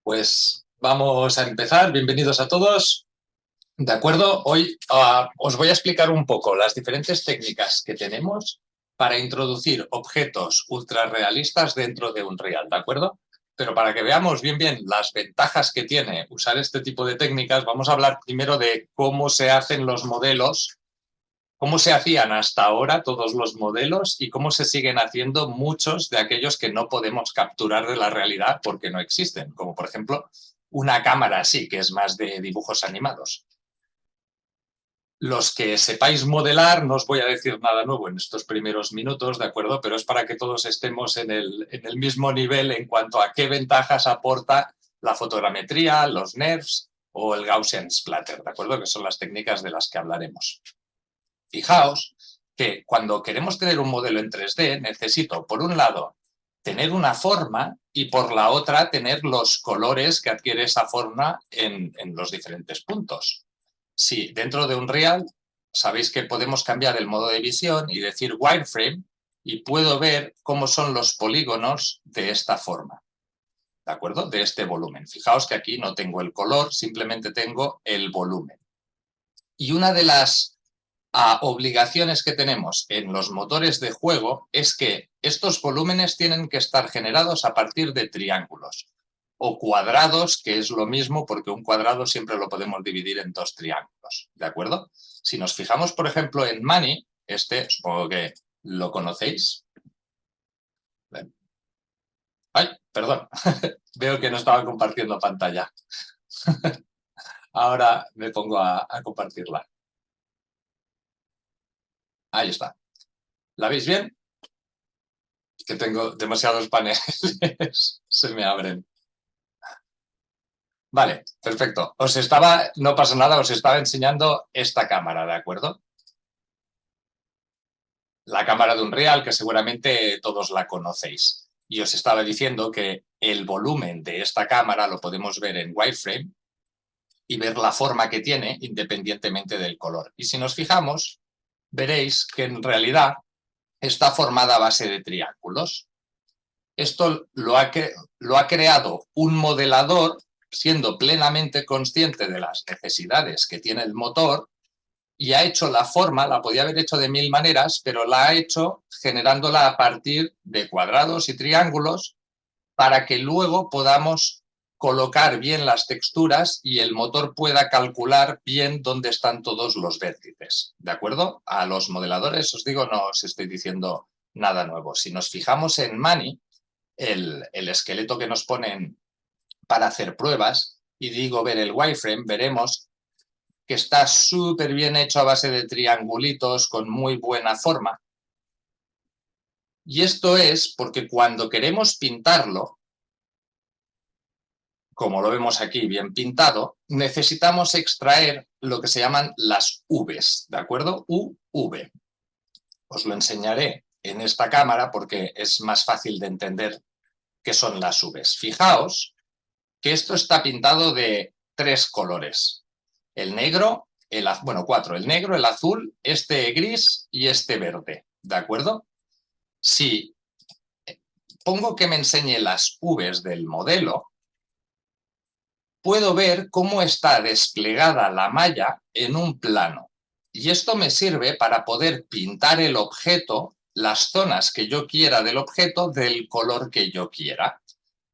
Pues vamos a empezar. Bienvenidos a todos. De acuerdo, hoy os voy a explicar un poco las diferentes técnicas que tenemos para introducir objetos ultrarrealistas dentro de Unreal, ¿de acuerdo? Pero para que veamos bien las ventajas que tiene usar este tipo de técnicas, vamos a hablar primero de cómo se hacen los modelos, cómo se hacían hasta ahora todos los modelos y cómo se siguen haciendo muchos de aquellos que no podemos capturar de la realidad porque no existen, como por ejemplo una cámara así, que es más de dibujos animados. Los que sepáis modelar, no os voy a decir nada nuevo en estos primeros minutos, ¿de acuerdo? Pero es para que todos estemos en el mismo nivel en cuanto a qué ventajas aporta la fotogrametría, los NERFs o el Gaussian Splatter, ¿de acuerdo? Que son las técnicas de las que hablaremos. Fijaos que cuando queremos tener un modelo en 3D, necesito, por un lado, tener una forma y por la otra, tener los colores que adquiere esa forma en los diferentes puntos. Sí, dentro de Unreal sabéis que podemos cambiar el modo de visión y decir wireframe y puedo ver cómo son los polígonos de esta forma, ¿de acuerdo? De este volumen. Fijaos que aquí no tengo el color, simplemente tengo el volumen. Y una de las obligaciones que tenemos en los motores de juego es que estos volúmenes tienen que estar generados a partir de triángulos o cuadrados, que es lo mismo porque un cuadrado siempre lo podemos dividir en dos triángulos, ¿de acuerdo? Si nos fijamos, por ejemplo, en Mani, supongo que lo conocéis. Ay, perdón, veo que no estaba compartiendo pantalla. Ahora me pongo a compartirla. Ahí está. ¿La veis bien? Que tengo demasiados paneles, se me abren. Vale, perfecto. No pasa nada, os estaba enseñando esta cámara, ¿de acuerdo? La cámara de Unreal, que seguramente todos la conocéis. Y os estaba diciendo que el volumen de esta cámara lo podemos ver en wireframe y ver la forma que tiene independientemente del color. Y si nos fijamos, veréis que en realidad está formada a base de triángulos. Esto lo ha creado un modelador siendo plenamente consciente de las necesidades que tiene el motor y ha hecho la forma, la podía haber hecho de 1000 maneras, pero la ha hecho generándola a partir de cuadrados y triángulos para que luego podamos colocar bien las texturas y el motor pueda calcular bien dónde están todos los vértices, ¿de acuerdo? A los modeladores, os digo, no os estoy diciendo nada nuevo. Si nos fijamos en Mani, el esqueleto que nos ponen para hacer pruebas, y digo ver el wireframe, veremos que está súper bien hecho a base de triangulitos con muy buena forma. Y esto es porque cuando queremos pintarlo, como lo vemos aquí bien pintado, necesitamos extraer lo que se llaman las Vs, ¿de acuerdo? UV. Os lo enseñaré en esta cámara porque es más fácil de entender qué son las Vs. Fijaos que esto está pintado de 3 colores. El negro, cuatro. El negro, el azul, este gris y este verde, ¿de acuerdo? Si pongo que me enseñe las Vs del modelo, puedo ver cómo está desplegada la malla en un plano. Y esto me sirve para poder pintar el objeto, las zonas que yo quiera del objeto, del color que yo quiera.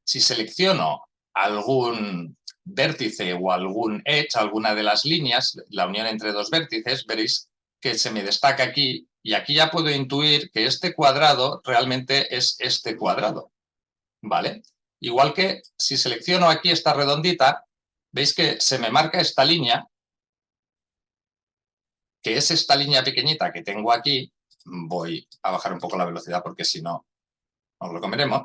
Si selecciono algún vértice o algún edge, alguna de las líneas, la unión entre dos vértices, veréis que se me destaca aquí y aquí ya puedo intuir que este cuadrado realmente es este cuadrado, ¿vale? Igual que si selecciono aquí esta redondita, veis que se me marca esta línea, que es esta línea pequeñita que tengo aquí. Voy a bajar un poco la velocidad porque si no, nos lo comeremos.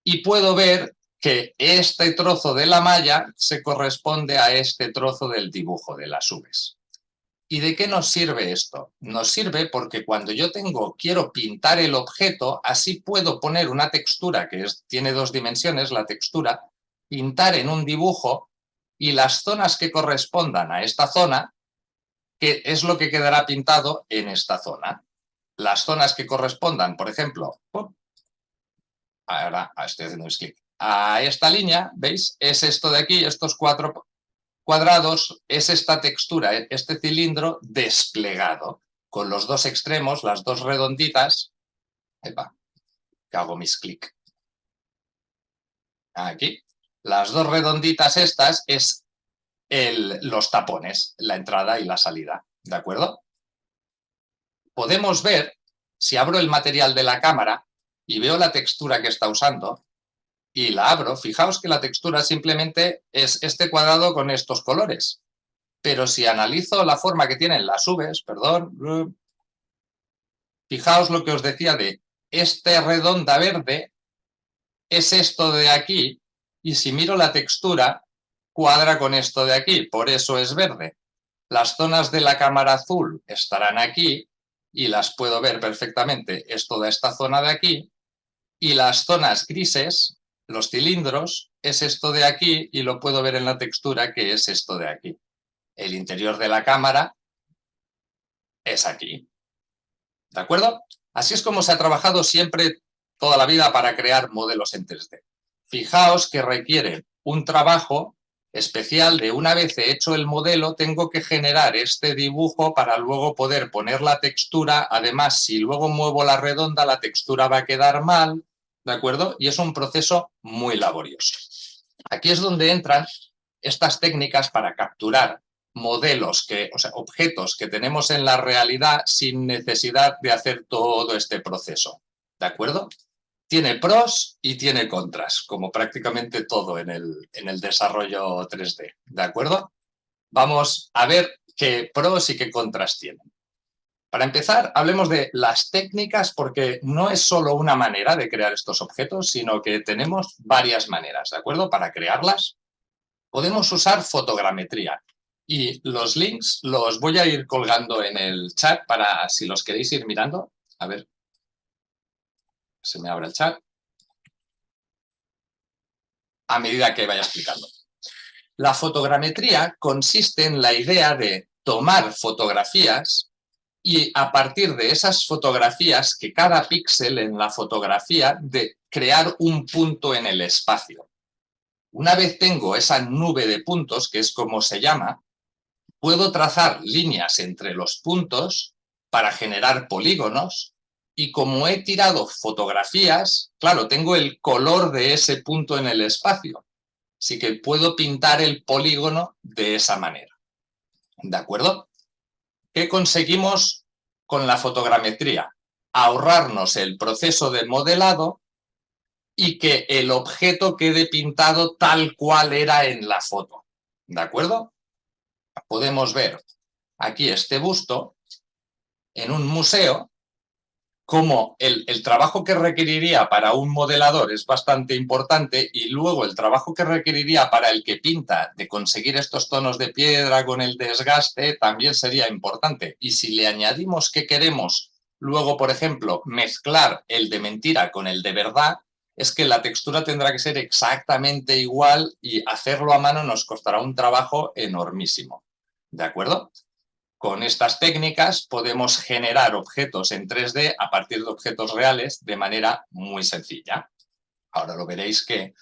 Y puedo ver que este trozo de la malla se corresponde a este trozo del dibujo de las Vs. ¿Y de qué nos sirve esto? Nos sirve porque cuando yo quiero pintar el objeto, así puedo poner una textura que tiene 2 dimensiones, la textura, pintar en un dibujo y las zonas que correspondan a esta zona, que es lo que quedará pintado en esta zona. Las zonas que correspondan, por ejemplo, ahora estoy haciendo un clic. a esta línea, ¿veis? Es esto de aquí, estos 4 cuadrados, es esta textura, este cilindro desplegado, con los 2 extremos, las 2 redonditas. Epa, que hago mis clic. Aquí. Las 2 redonditas estas es los tapones, la entrada y la salida, ¿de acuerdo? Podemos ver, si abro el material de la cámara y veo la textura que está usando, y la abro, fijaos que la textura simplemente es este cuadrado con estos colores. Pero si analizo la forma que tienen las Vs, perdón, fijaos lo que os decía de esta redonda verde es esto de aquí, y si miro la textura, cuadra con esto de aquí, por eso es verde. Las zonas de la cámara azul estarán aquí, y las puedo ver perfectamente, es toda esta zona de aquí, y las zonas grises, los cilindros, es esto de aquí, y lo puedo ver en la textura, que es esto de aquí. El interior de la cámara es aquí. ¿De acuerdo? Así es como se ha trabajado siempre toda la vida para crear modelos en 3D. Fijaos que requiere un trabajo especial de una vez hecho el modelo, tengo que generar este dibujo para luego poder poner la textura. Además, si luego muevo la redonda, la textura va a quedar mal, ¿de acuerdo? Y es un proceso muy laborioso. Aquí es donde entran estas técnicas para capturar modelos, o sea, objetos que tenemos en la realidad sin necesidad de hacer todo este proceso, ¿de acuerdo? Tiene pros y tiene contras, como prácticamente todo en el desarrollo 3D, ¿de acuerdo? Vamos a ver qué pros y qué contras tienen. Para empezar, hablemos de las técnicas, porque no es solo una manera de crear estos objetos, sino que tenemos varias maneras, ¿de acuerdo? Para crearlas. Podemos usar fotogrametría y los links los voy a ir colgando en el chat para si los queréis ir mirando. A ver, se me abre el chat. A medida que vaya explicando. La fotogrametría consiste en la idea de tomar fotografías y a partir de esas fotografías, que cada píxel en la fotografía, de crear un punto en el espacio. Una vez tengo esa nube de puntos, que es como se llama, puedo trazar líneas entre los puntos para generar polígonos y como he tirado fotografías, claro, tengo el color de ese punto en el espacio. Así que puedo pintar el polígono de esa manera. ¿De acuerdo? ¿Qué conseguimos con la fotogrametría? Ahorrarnos el proceso de modelado y que el objeto quede pintado tal cual era en la foto. ¿De acuerdo? Podemos ver aquí este busto en un museo, como el trabajo que requeriría para un modelador es bastante importante y luego el trabajo que requeriría para el que pinta de conseguir estos tonos de piedra con el desgaste también sería importante. Y si le añadimos que queremos luego, por ejemplo, mezclar el de mentira con el de verdad, es que la textura tendrá que ser exactamente igual y hacerlo a mano nos costará un trabajo enormísimo. ¿De acuerdo? Con estas técnicas podemos generar objetos en 3D a partir de objetos reales de manera muy sencilla. Ahora lo veréis que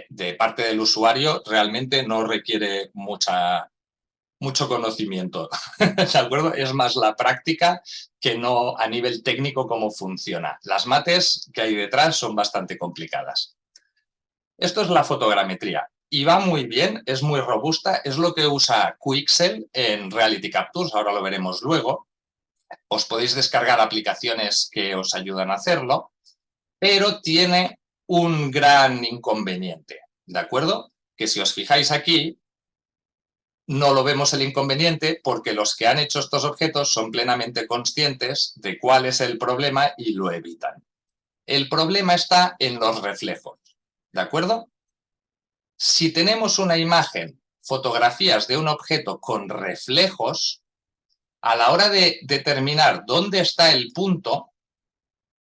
de parte del usuario realmente no requiere mucho conocimiento, ¿de acuerdo? Es más la práctica que no a nivel técnico cómo funciona. Las mates que hay detrás son bastante complicadas. Esto es la fotogrametría. Y va muy bien, es muy robusta, es lo que usa Quixel en Reality Captures, ahora lo veremos luego. Os podéis descargar aplicaciones que os ayudan a hacerlo, pero tiene un gran inconveniente, ¿de acuerdo? Que si os fijáis aquí, no lo vemos el inconveniente porque los que han hecho estos objetos son plenamente conscientes de cuál es el problema y lo evitan. El problema está en los reflejos, ¿de acuerdo? Si tenemos una imagen, fotografías de un objeto con reflejos, a la hora de determinar dónde está el punto,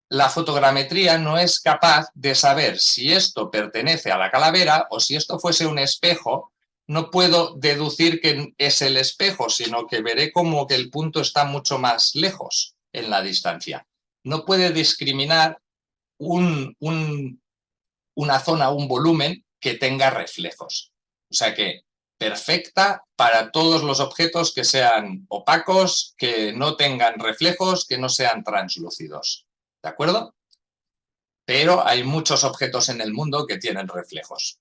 la fotogrametría no es capaz de saber si esto pertenece a la calavera o si esto fuese un espejo, no puedo deducir que es el espejo, sino que veré como que el punto está mucho más lejos en la distancia. No puede discriminar un una zona, un volumen que tenga reflejos. O sea que perfecta para todos los objetos que sean opacos, que no tengan reflejos, que no sean translúcidos. ¿De acuerdo? Pero hay muchos objetos en el mundo que tienen reflejos.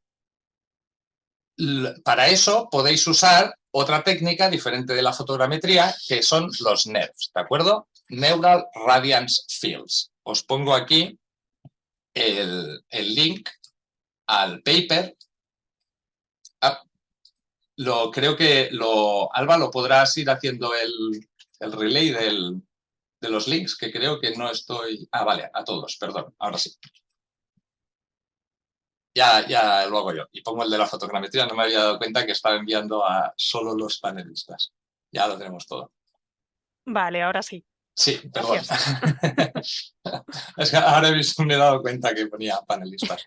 Para eso podéis usar otra técnica diferente de la fotogrametría, que son los NERFs, ¿de acuerdo? Neural Radiance Fields. Os pongo aquí el link al paper. Creo que Alba, lo podrás ir haciendo el relay de los links, que creo que no estoy... Ah, vale, a todos, perdón, ahora sí. Ya lo hago yo. Y pongo el de la fotogrametría, no me había dado cuenta que estaba enviando a solo los panelistas. Ya lo tenemos todo. Vale, ahora sí. Sí, perdón. Gracias. Es que ahora me he dado cuenta que ponía panelistas.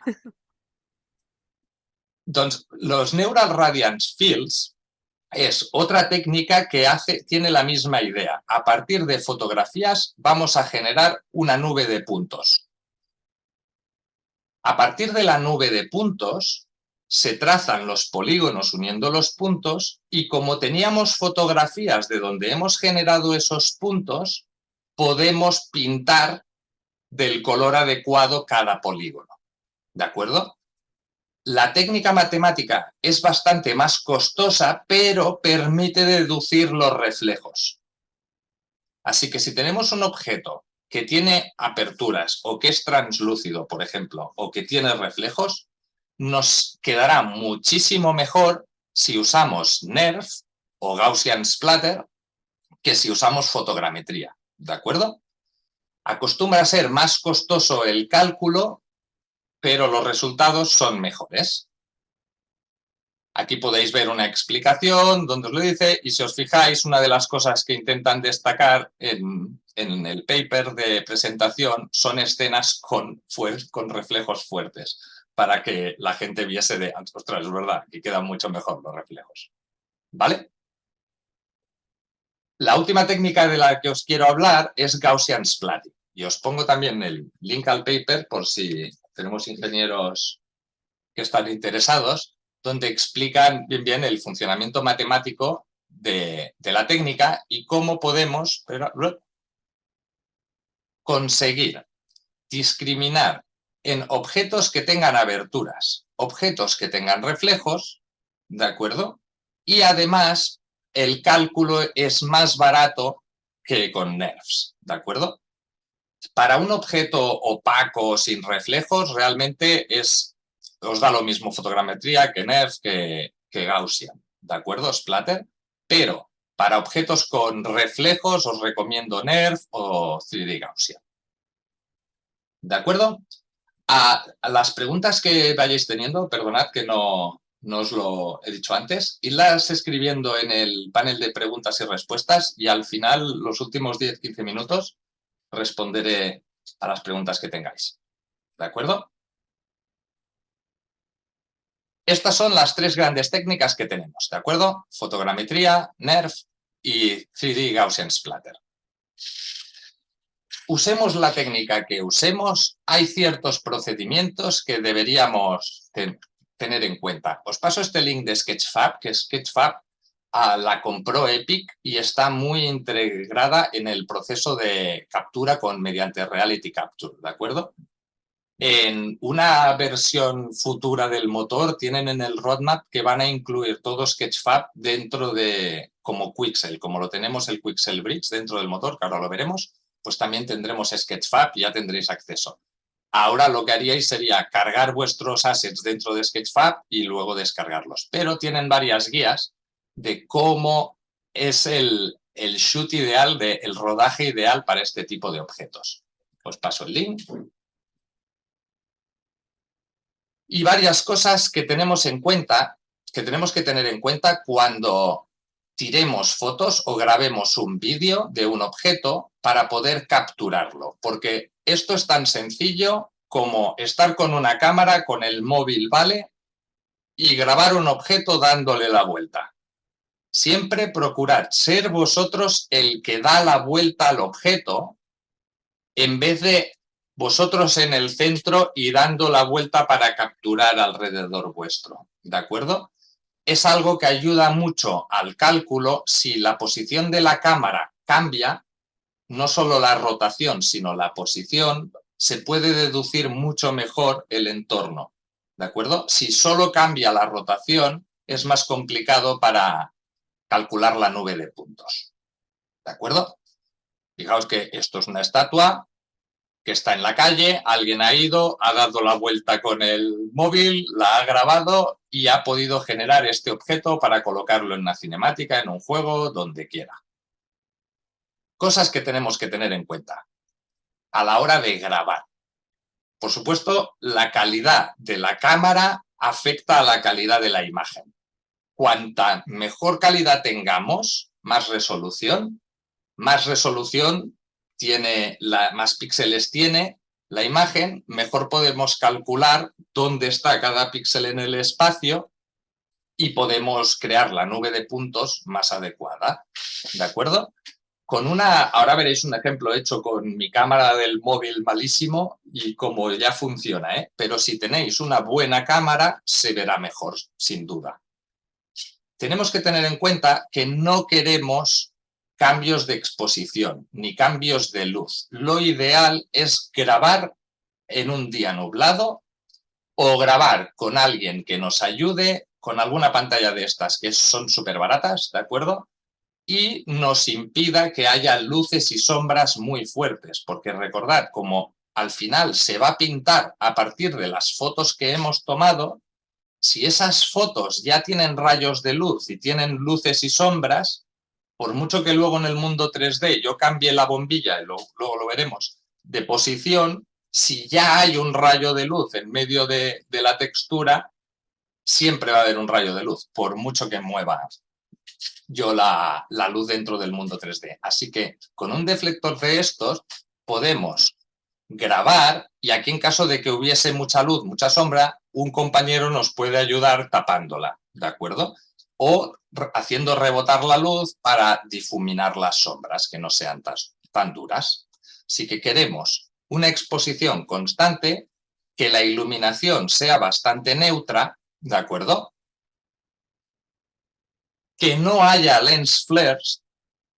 Entonces, los Neural Radiance Fields es otra técnica que tiene la misma idea. A partir de fotografías vamos a generar una nube de puntos. A partir de la nube de puntos se trazan los polígonos uniendo los puntos y como teníamos fotografías de donde hemos generado esos puntos, podemos pintar del color adecuado cada polígono. ¿De acuerdo? La técnica matemática es bastante más costosa, pero permite deducir los reflejos. Así que si tenemos un objeto que tiene aperturas o que es translúcido, por ejemplo, o que tiene reflejos, nos quedará muchísimo mejor si usamos NERF o Gaussian Splatter que si usamos fotogrametría, ¿de acuerdo? Acostumbra a ser más costoso el cálculo, pero los resultados son mejores. Aquí podéis ver una explicación donde os lo dice y si os fijáis, una de las cosas que intentan destacar en el paper de presentación son escenas con reflejos fuertes para que la gente viese de, ostras, es verdad, que quedan mucho mejor los reflejos. ¿Vale? La última técnica de la que os quiero hablar es Gaussian Splatting y os pongo también el link al paper por si tenemos ingenieros que están interesados, donde explican bien el funcionamiento matemático de la técnica y cómo podemos conseguir discriminar en objetos que tengan aberturas, objetos que tengan reflejos, ¿de acuerdo? Y además el cálculo es más barato que con NERFs, ¿de acuerdo? Para un objeto opaco sin reflejos realmente os da lo mismo fotogrametría que NERF, que Gaussian, ¿de acuerdo? Splatter, pero para objetos con reflejos os recomiendo NERF o 3D Gaussian. ¿De acuerdo? A las preguntas que vayáis teniendo, perdonad que no os lo he dicho antes, idlas escribiendo en el panel de preguntas y respuestas y al final, los últimos 10-15 minutos, responderé a las preguntas que tengáis. ¿De acuerdo? Estas son las tres grandes técnicas que tenemos, ¿de acuerdo? Fotogrametría, NERF y 3D Gaussian Splatter. Usemos la técnica que usemos, hay ciertos procedimientos que deberíamos tener en cuenta. Os paso este link de Sketchfab, que Sketchfab la compró Epic y está muy integrada en el proceso de captura mediante Reality Capture, ¿de acuerdo? En una versión futura del motor tienen en el roadmap que van a incluir todo Sketchfab dentro de, como Quixel, como lo tenemos el Quixel Bridge dentro del motor, que ahora lo veremos, pues también tendremos Sketchfab y ya tendréis acceso. Ahora lo que haríais sería cargar vuestros assets dentro de Sketchfab y luego descargarlos. Pero tienen varias guías de cómo es el shoot ideal, el rodaje ideal para este tipo de objetos. Os paso el link. Y varias cosas que tenemos en cuenta, que tenemos que tener en cuenta cuando tiremos fotos o grabemos un vídeo de un objeto para poder capturarlo. Porque esto es tan sencillo como estar con una cámara, con el móvil, ¿vale? Y grabar un objeto dándole la vuelta. Siempre procurad ser vosotros el que da la vuelta al objeto en vez de vosotros en el centro y dando la vuelta para capturar alrededor vuestro, ¿de acuerdo? Es algo que ayuda mucho al cálculo si la posición de la cámara cambia, no solo la rotación, sino la posición, se puede deducir mucho mejor el entorno, ¿de acuerdo? Si solo cambia la rotación, es más complicado para calcular la nube de puntos, ¿de acuerdo? Fijaos que esto es una estatua que está en la calle, alguien ha ido, ha dado la vuelta con el móvil, la ha grabado y ha podido generar este objeto para colocarlo en una cinemática, en un juego, donde quiera. Cosas que tenemos que tener en cuenta a la hora de grabar. Por supuesto, la calidad de la cámara afecta a la calidad de la imagen. Cuanta mejor calidad tengamos, más resolución tiene, más píxeles tiene la imagen, mejor podemos calcular dónde está cada píxel en el espacio y podemos crear la nube de puntos más adecuada, ¿de acuerdo? Ahora veréis un ejemplo hecho con mi cámara del móvil malísimo y cómo ya funciona, ¿eh? Pero si tenéis una buena cámara, se verá mejor, sin duda. Tenemos que tener en cuenta que no queremos cambios de exposición ni cambios de luz. Lo ideal es grabar en un día nublado o grabar con alguien que nos ayude con alguna pantalla de estas que son súper baratas, ¿de acuerdo? Y nos impida que haya luces y sombras muy fuertes, porque recordad, como al final se va a pintar a partir de las fotos que hemos tomado, si esas fotos ya tienen rayos de luz y tienen luces y sombras, por mucho que luego en el mundo 3D yo cambie la bombilla, y luego lo veremos, de posición, si ya hay un rayo de luz en medio de la textura, siempre va a haber un rayo de luz, por mucho que mueva yo la luz dentro del mundo 3D. Así que con un deflector de estos podemos grabar y aquí en caso de que hubiese mucha luz, mucha sombra, un compañero nos puede ayudar tapándola, ¿de acuerdo? O haciendo rebotar la luz para difuminar las sombras, que no sean tan duras. Así que queremos una exposición constante, que la iluminación sea bastante neutra, ¿de acuerdo? Que no haya lens flares,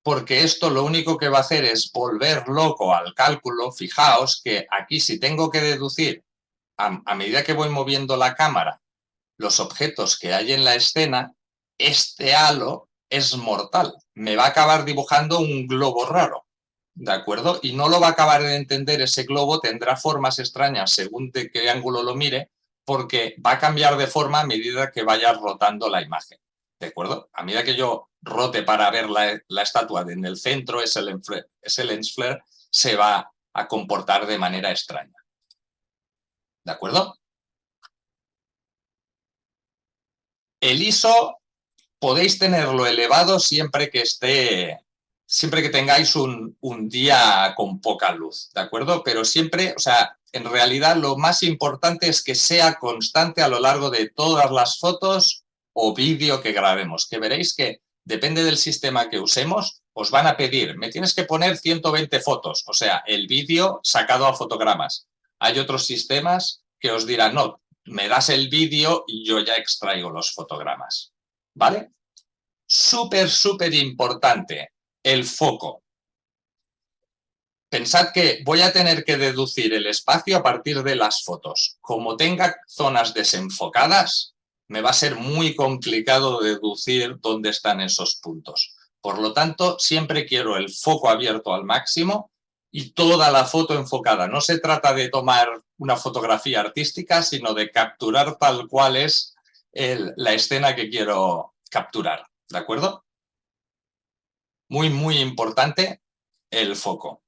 porque esto lo único que va a hacer es volver loco al cálculo. Fijaos que aquí si tengo que deducir a medida que voy moviendo la cámara los objetos que hay en la escena, este halo es mortal. Me va a acabar dibujando un globo raro, ¿de acuerdo? Y no lo va a acabar de entender ese globo, tendrá formas extrañas según de qué ángulo lo mire, porque va a cambiar de forma a medida que vaya rotando la imagen, ¿de acuerdo? A medida que yo rote para ver la estatua en el centro, ese lens flare se va a comportar de manera extraña, ¿de acuerdo? El ISO podéis tenerlo elevado siempre que tengáis un día con poca luz, ¿de acuerdo? Pero siempre, o sea, en realidad lo más importante es que sea constante a lo largo de todas las fotos o vídeo que grabemos, que veréis que depende del sistema que usemos, os van a pedir, me tienes que poner 120 fotos, o sea, el vídeo sacado a fotogramas. Hay otros sistemas que os dirán, no, me das el vídeo y yo ya extraigo los fotogramas, ¿vale? Súper importante, el foco. Pensad que voy a tener que deducir el espacio a partir de las fotos. Como tenga zonas desenfocadas, me va a ser muy complicado deducir dónde están esos puntos. Por lo tanto, siempre quiero el foco abierto al máximo y toda la foto enfocada. No se trata de tomar una fotografía artística, sino de capturar tal cual es la escena que quiero capturar. ¿De acuerdo? Muy importante el foco.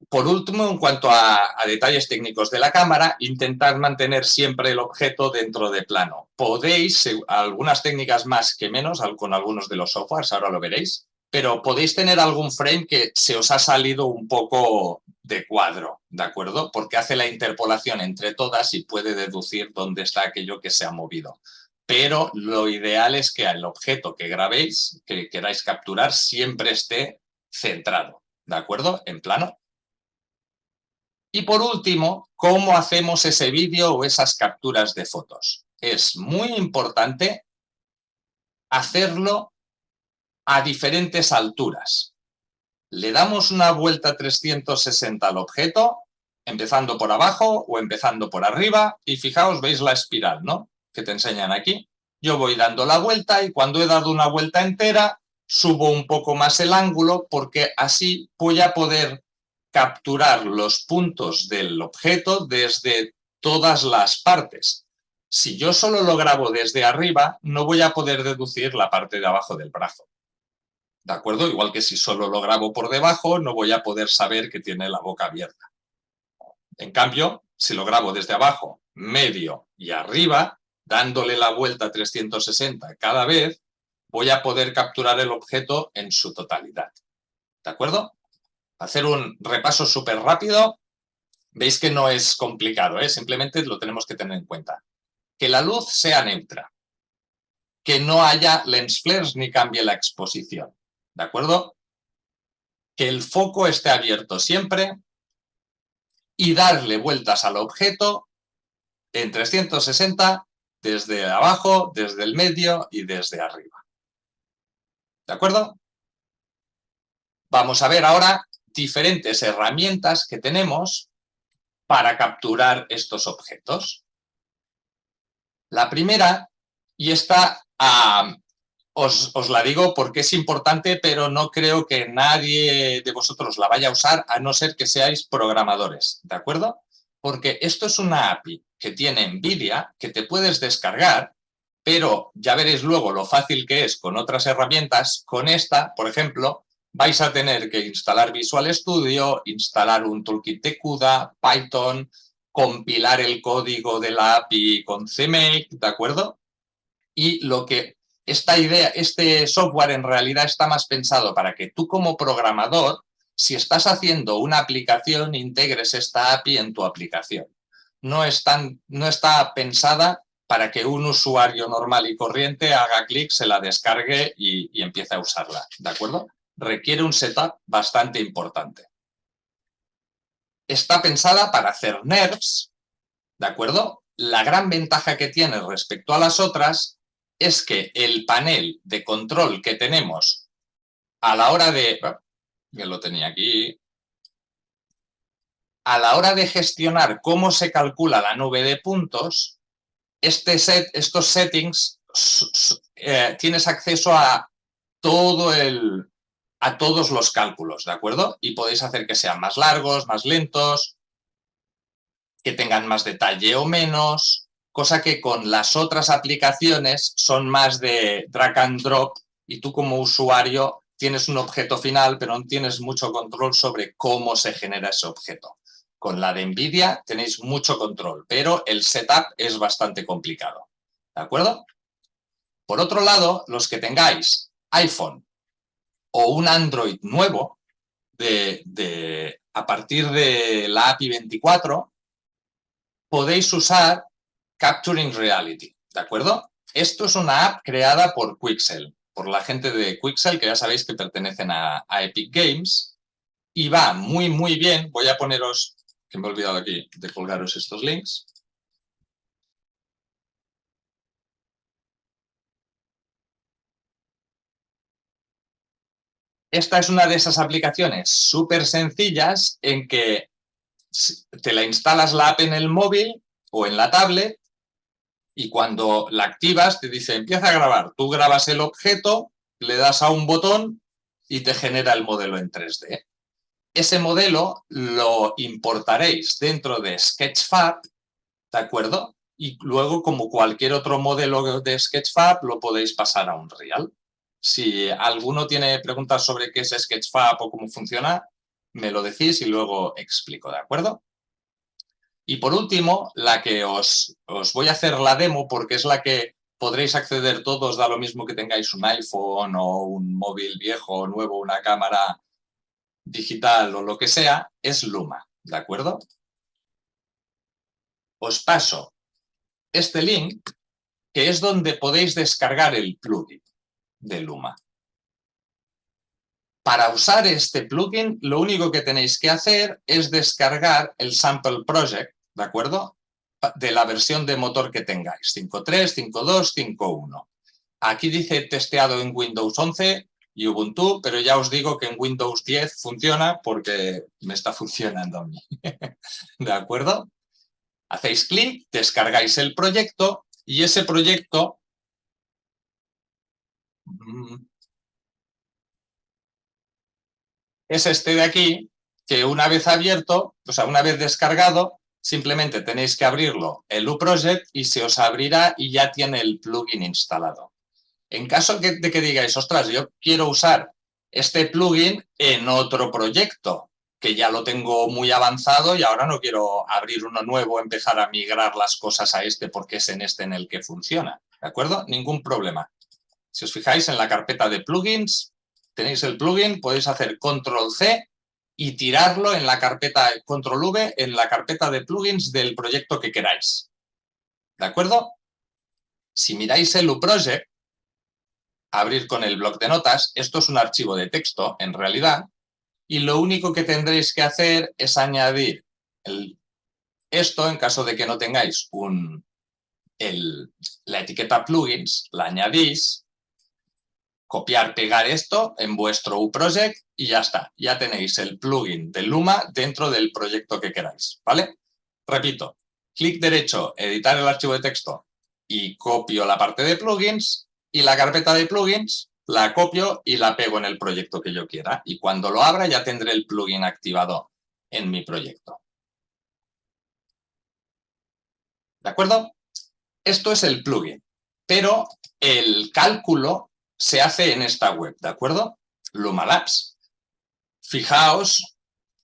Por último, en cuanto a detalles técnicos de la cámara, intentad mantener siempre el objeto dentro de plano. Podéis, algunas técnicas más que menos, con algunos de los softwares, ahora lo veréis, pero podéis tener algún frame que se os ha salido un poco de cuadro, ¿de acuerdo? Porque hace la interpolación entre todas y puede deducir dónde está aquello que se ha movido. Pero lo ideal es que el objeto que grabéis, que queráis capturar, siempre esté centrado, ¿de acuerdo? En plano. Y por último, ¿cómo hacemos ese vídeo o esas capturas de fotos? Es muy importante hacerlo a diferentes alturas. Le damos una vuelta 360 al objeto, empezando por abajo o empezando por arriba, y fijaos, veis la espiral, ¿no?, que te enseñan aquí. Yo voy dando la vuelta y cuando he dado una vuelta entera, subo un poco más el ángulo porque así voy a poder capturar los puntos del objeto desde todas las partes. Si yo solo lo grabo desde arriba, no voy a poder deducir la parte de abajo del brazo. ¿De acuerdo? Igual que si solo lo grabo por debajo, no voy a poder saber que tiene la boca abierta. En cambio, si lo grabo desde abajo, medio y arriba, dándole la vuelta 360 cada vez, voy a poder capturar el objeto en su totalidad. ¿De acuerdo? Hacer un repaso súper rápido. Veis que no es complicado, ¿eh? Simplemente lo tenemos que tener en cuenta. Que la luz sea neutra. Que no haya lens flares ni cambie la exposición. ¿De acuerdo? Que el foco esté abierto siempre y darle vueltas al objeto en 360 desde abajo, desde el medio y desde arriba. ¿De acuerdo? Vamos a ver ahora diferentes herramientas que tenemos para capturar estos objetos. La primera, y esta os la digo porque es importante, pero no creo que nadie de vosotros la vaya a usar, a no ser que seáis programadores, ¿de acuerdo? Porque esto es una API que tiene NVIDIA, que te puedes descargar, pero ya veréis luego lo fácil que es con otras herramientas. Con esta, por ejemplo, vais a tener que instalar Visual Studio, instalar un toolkit de CUDA, Python, compilar el código de la API con CMake, ¿de acuerdo? Y lo que esta idea, este software en realidad está más pensado para que tú como programador, si estás haciendo una aplicación, integres esta API en tu aplicación. No está pensada para que un usuario normal y corriente haga clic, se la descargue y empiece a usarla, ¿de acuerdo? Requiere un setup bastante importante. Está pensada para hacer NERFs, ¿de acuerdo? La gran ventaja que tiene respecto a las otras es que el panel de control que tenemos a la hora de... que lo tenía aquí. A la hora de gestionar cómo se calcula la nube de puntos, estos settings, tienes acceso a todos los cálculos, ¿de acuerdo? Y podéis hacer que sean más largos, más lentos, que tengan más detalle o menos, cosa que con las otras aplicaciones son más de drag and drop y tú como usuario tienes un objeto final, pero no tienes mucho control sobre cómo se genera ese objeto. Con la de NVIDIA tenéis mucho control, pero el setup es bastante complicado. ¿De acuerdo? Por otro lado, los que tengáis iPhone o un Android nuevo, a partir de la API 24, podéis usar Capturing Reality, ¿de acuerdo? Esto es una app creada por Quixel, por la gente de Quixel, que ya sabéis que pertenecen a Epic Games, y va muy, muy bien. Voy a poneros, que me he olvidado aquí de colgaros estos links. Esta es una de esas aplicaciones súper sencillas en que te la instalas la app en el móvil o en la tablet y cuando la activas te dice empieza a grabar. Tú grabas el objeto, le das a un botón y te genera el modelo en 3D. Ese modelo lo importaréis dentro de Sketchfab, ¿de acuerdo? Y luego, como cualquier otro modelo de Sketchfab, lo podéis pasar a Unreal. Si alguno tiene preguntas sobre qué es Sketchfab o cómo funciona, me lo decís y luego explico, ¿de acuerdo? Y por último, la que os voy a hacer la demo porque es la que podréis acceder todos, da lo mismo que tengáis un iPhone o un móvil viejo o nuevo, una cámara digital o lo que sea, es Luma, ¿de acuerdo? Os paso este link, que es donde podéis descargar el plugin de Luma. Para usar este plugin, lo único que tenéis que hacer es descargar el sample project, ¿de acuerdo? De la versión de motor que tengáis, 5.3, 5.2, 5.1. Aquí dice testeado en Windows 11 y Ubuntu, pero ya os digo que en Windows 10 funciona porque me está funcionando a mí. ¿De acuerdo? Hacéis clic, descargáis el proyecto y ese proyecto es este de aquí, que una vez abierto, o sea, una vez descargado, simplemente tenéis que abrirlo, el uProject, y se os abrirá y ya tiene el plugin instalado. En caso de que digáis, ostras, yo quiero usar este plugin en otro proyecto, que ya lo tengo muy avanzado y ahora no quiero abrir uno nuevo, empezar a migrar las cosas a este porque es en este en el que funciona, ¿de acuerdo? Ningún problema. Si os fijáis en la carpeta de plugins, tenéis el plugin, podéis hacer Control-C y tirarlo en la carpeta Control-V en la carpeta de plugins del proyecto que queráis. ¿De acuerdo? Si miráis el uProject, abrir con el bloc de notas, esto es un archivo de texto en realidad, y lo único que tendréis que hacer es añadir esto en caso de que no tengáis la etiqueta plugins, la añadís, copiar, pegar esto en vuestro uProject y ya está. Ya tenéis el plugin de Luma dentro del proyecto que queráis, ¿vale? Repito, clic derecho, editar el archivo de texto y copio la parte de plugins y la carpeta de plugins la copio y la pego en el proyecto que yo quiera. Y cuando lo abra ya tendré el plugin activado en mi proyecto. ¿De acuerdo? Esto es el plugin, pero el cálculo se hace en esta web, ¿de acuerdo? Luma Labs. Fijaos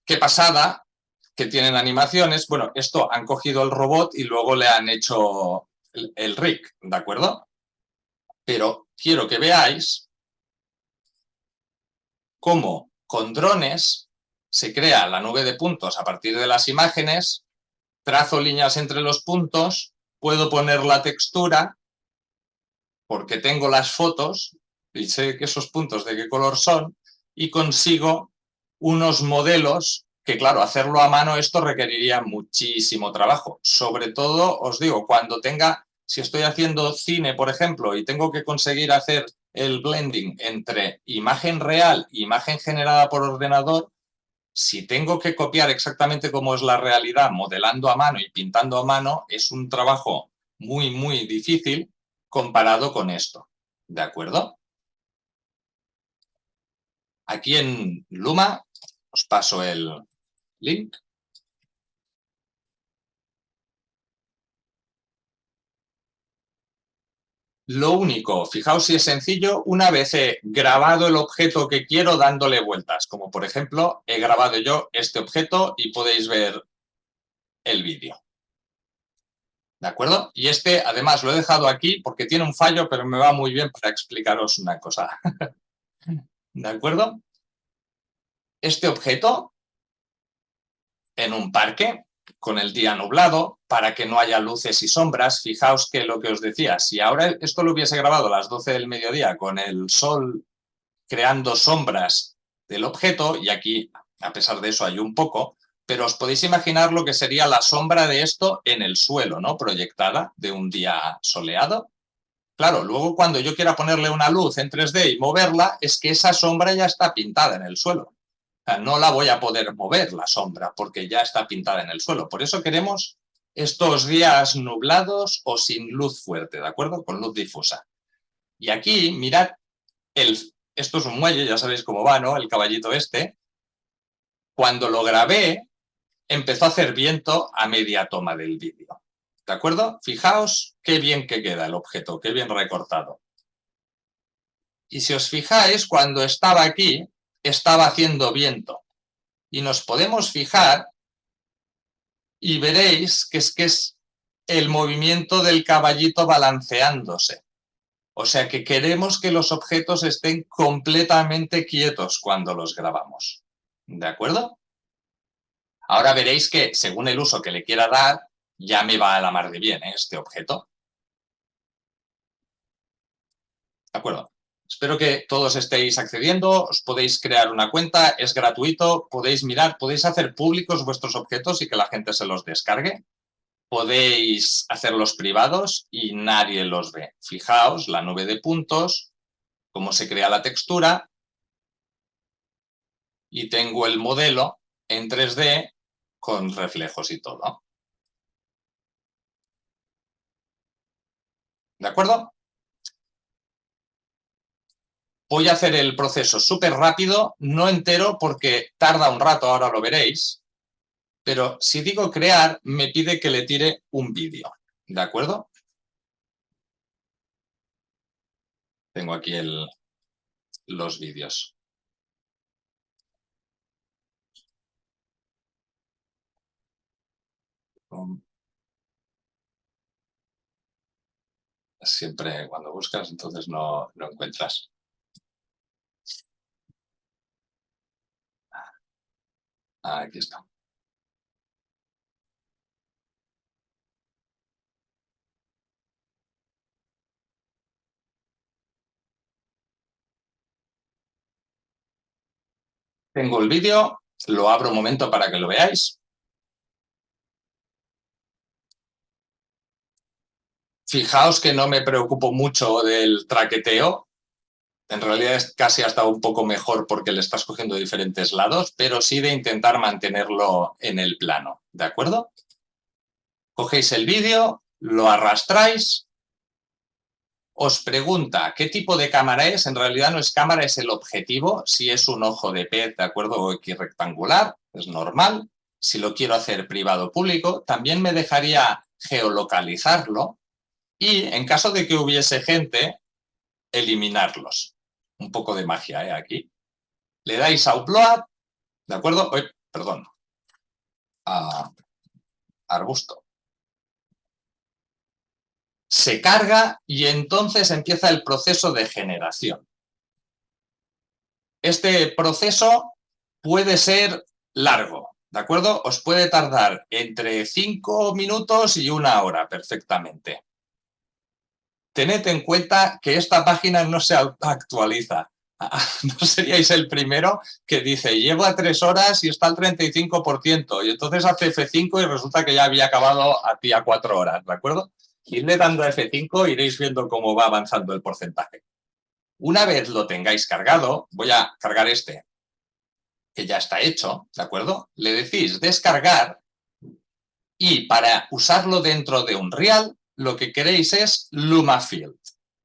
qué pasada, que tienen animaciones. Bueno, esto han cogido el robot y luego le han hecho el rig, ¿de acuerdo? Pero quiero que veáis cómo con drones se crea la nube de puntos a partir de las imágenes, trazo líneas entre los puntos, puedo poner la textura porque tengo las fotos y sé que esos puntos de qué color son y consigo unos modelos que, claro, hacerlo a mano esto requeriría muchísimo trabajo. Sobre todo, os digo, cuando si estoy haciendo cine, por ejemplo, y tengo que conseguir hacer el blending entre imagen real e imagen generada por ordenador, si tengo que copiar exactamente cómo es la realidad modelando a mano y pintando a mano, es un trabajo muy, muy difícil comparado con esto, ¿de acuerdo? Aquí en Luma os paso el link. Lo único, fijaos si es sencillo, una vez he grabado el objeto que quiero dándole vueltas, como por ejemplo he grabado yo este objeto y podéis ver el vídeo. ¿De acuerdo? Y este, además, lo he dejado aquí porque tiene un fallo, pero me va muy bien para explicaros una cosa. ¿De acuerdo? Este objeto, en un parque, con el día nublado, para que no haya luces y sombras, fijaos que lo que os decía, si ahora esto lo hubiese grabado a las 12 del mediodía con el sol creando sombras del objeto, y aquí, a pesar de eso, hay un poco, pero os podéis imaginar lo que sería la sombra de esto en el suelo, ¿no? Proyectada de un día soleado. Claro, luego cuando yo quiera ponerle una luz en 3D y moverla, es que esa sombra ya está pintada en el suelo. O sea, no la voy a poder mover la sombra porque ya está pintada en el suelo. Por eso queremos estos días nublados o sin luz fuerte, ¿de acuerdo? Con luz difusa. Y aquí, mirad, esto es un muelle, ya sabéis cómo va, ¿no? El caballito este. Cuando lo grabé, empezó a hacer viento a media toma del vídeo. ¿De acuerdo? Fijaos qué bien que queda el objeto, qué bien recortado. Y si os fijáis, cuando estaba aquí, estaba haciendo viento. Y nos podemos fijar y veréis que es el movimiento del caballito balanceándose. O sea que queremos que los objetos estén completamente quietos cuando los grabamos. ¿De acuerdo? Ahora veréis que, según el uso que le quiera dar, ya me va a la mar de bien este objeto. ¿De acuerdo? Espero que todos estéis accediendo, os podéis crear una cuenta, es gratuito, podéis mirar, podéis hacer públicos vuestros objetos y que la gente se los descargue. Podéis hacerlos privados y nadie los ve. Fijaos la nube de puntos, cómo se crea la textura y tengo el modelo en 3D con reflejos y todo. ¿De acuerdo? Voy a hacer el proceso súper rápido, no entero porque tarda un rato, ahora lo veréis. Pero si digo crear, me pide que le tire un vídeo. ¿De acuerdo? Tengo aquí los vídeos. Siempre cuando buscas, entonces no encuentras. Aquí está. Tengo el vídeo, lo abro un momento para que lo veáis. Fijaos que no me preocupo mucho del traqueteo. En realidad es casi hasta un poco mejor porque le estás cogiendo diferentes lados, pero sí de intentar mantenerlo en el plano. ¿De acuerdo? Cogéis el vídeo, lo arrastráis, os pregunta qué tipo de cámara es. En realidad no es cámara, es el objetivo. Si es un ojo de pez, ¿de acuerdo? O X rectangular, es normal. Si lo quiero hacer privado o público, también me dejaría geolocalizarlo y, en caso de que hubiese gente, eliminarlos. Un poco de magia, ¿eh? Aquí. Le dais a Upload, ¿de acuerdo? Perdón. A arbusto. Se carga y entonces empieza el proceso de generación. Este proceso puede ser largo, ¿de acuerdo? Os puede tardar entre 5 minutos y 1 hora perfectamente. Tened en cuenta que esta página no se actualiza. No seríais el primero que dice, llevo a 3 horas y está al 35%, y entonces hace F5 y resulta que ya había acabado a ti a 4 horas, ¿de acuerdo? Irle dando a F5 iréis viendo cómo va avanzando el porcentaje. Una vez lo tengáis cargado, voy a cargar este, que ya está hecho, ¿de acuerdo? Le decís descargar y para usarlo dentro de Unreal, lo que queréis es LumaField,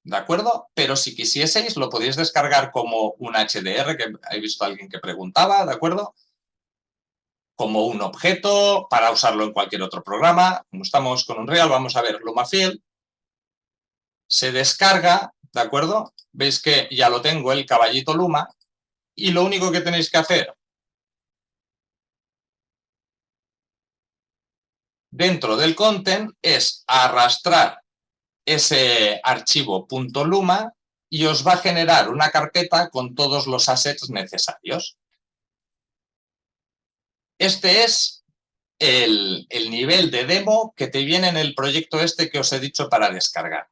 ¿de acuerdo? Pero si quisieseis, lo podéis descargar como un HDR, que he visto a alguien que preguntaba, ¿de acuerdo? Como un objeto para usarlo en cualquier otro programa. Como estamos con Unreal, vamos a ver LumaField. Se descarga, ¿de acuerdo? Veis que ya lo tengo, el caballito Luma, y lo único que tenéis que hacer dentro del content es arrastrar ese archivo .luma y os va a generar una carpeta con todos los assets necesarios. Este es el nivel de demo que te viene en el proyecto este que os he dicho para descargar.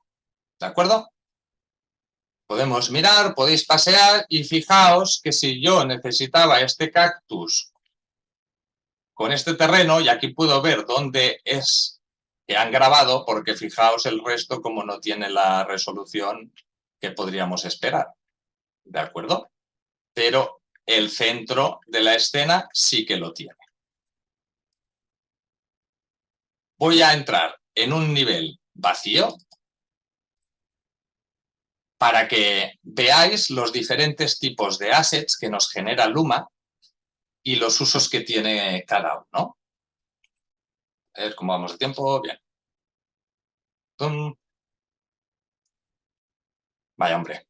¿De acuerdo? Podemos mirar, podéis pasear y fijaos que si yo necesitaba este cactus con este terreno, y aquí puedo ver dónde es que han grabado, porque fijaos el resto como no tiene la resolución que podríamos esperar. ¿De acuerdo? Pero el centro de la escena sí que lo tiene. Voy a entrar en un nivel vacío para que veáis los diferentes tipos de assets que nos genera Luma y los usos que tiene cada uno. A ver cómo vamos de tiempo. Bien. Vaya, hombre.